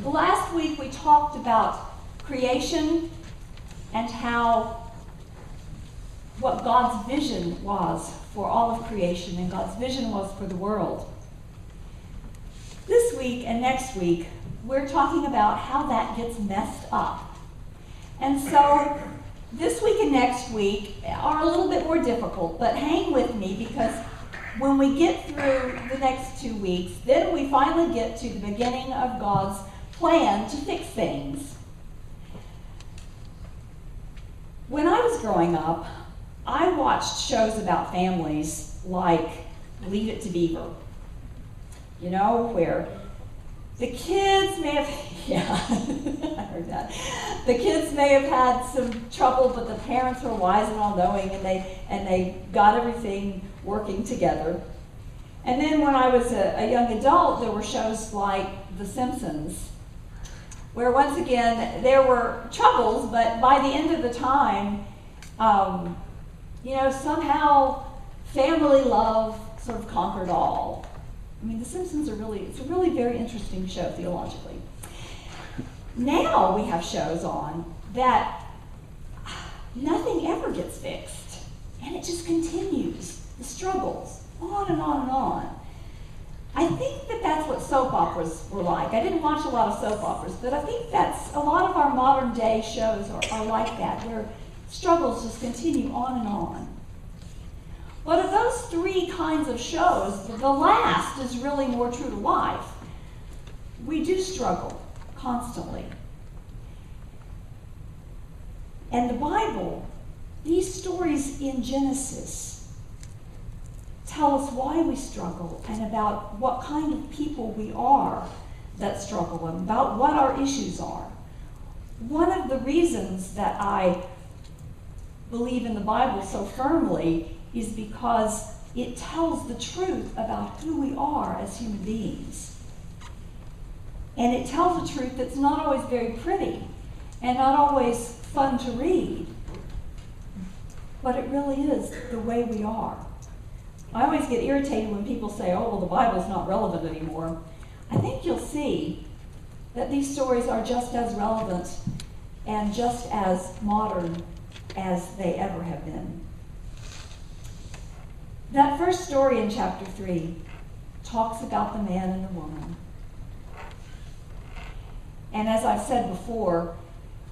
Last week we talked about creation and what God's vision was for all of creation and God's vision was for the world. This week and next week, we're talking about how that gets messed up. And so this week and next week are a little bit more difficult, but hang with me because when we get through the next 2 weeks, then we finally get to the beginning of God's plan to fix things. When I was growing up, I watched shows about families like Leave It to Beaver. You know, where the kids may have, yeah, I heard that. The kids may have had some trouble, but the parents were wise and all-knowing, and they got everything working together. And then when I was a young adult, there were shows like The Simpsons, where once again there were troubles, but by the end of the time, somehow family love sort of conquered all. I mean, The Simpsons it's a really very interesting show theologically. Now we have shows on that nothing ever gets fixed, and it just continues, the struggles, on and on and on. I think that's what soap operas were like. I didn't watch a lot of soap operas, but I think that's a lot of our modern day shows are like that, where struggles just continue on and on. But of those three kinds of shows, the last is really more true to life. We do struggle constantly. And the Bible, these stories in Genesis, tell us why we struggle and about what kind of people we are that struggle and about what our issues are. One of the reasons that I believe in the Bible so firmly is because it tells the truth about who we are as human beings. And it tells a truth that's not always very pretty and not always fun to read, but it really is the way we are. I always get irritated when people say, oh, well, the Bible's not relevant anymore. I think you'll see that these stories are just as relevant and just as modern as they ever have been. That first story in chapter 3 talks about the man and the woman. And as I've said before,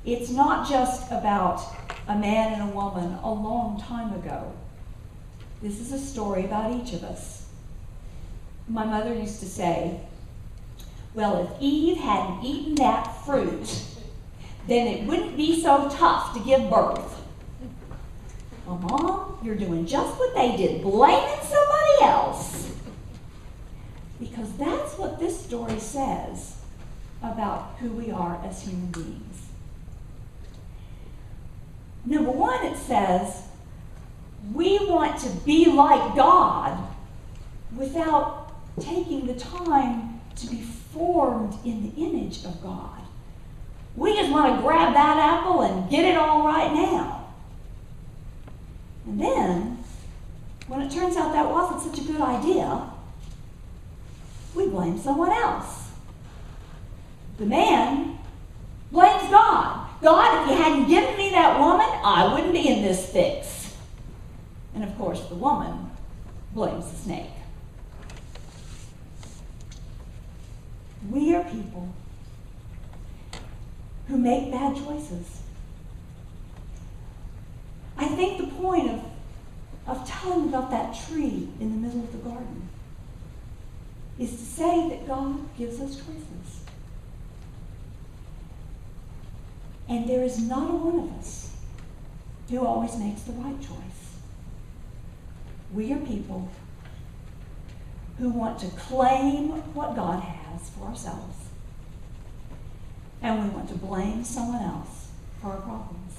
it's not just about a man and a woman a long time ago. This is a story about each of us. My mother used to say, well, if Eve hadn't eaten that fruit, then it wouldn't be so tough to give birth. Well, Mom, you're doing just what they did, blaming somebody else. Because that's what this story says about who we are as human beings. Number one, it says, we want to be like God without taking the time to be formed in the image of God. We just want to grab that apple and get it all right now. And then, when it turns out that wasn't such a good idea, we blame someone else. The man blames God. God, if you hadn't given me that woman, I wouldn't be in this fix. And of course, the woman blames the snake. We are people who make bad choices. I think the point of telling about that tree in the middle of the garden is to say that God gives us choices. And there is not a one of us who always makes the right choice. We are people who want to claim what God has for ourselves, and we want to blame someone else for our problems.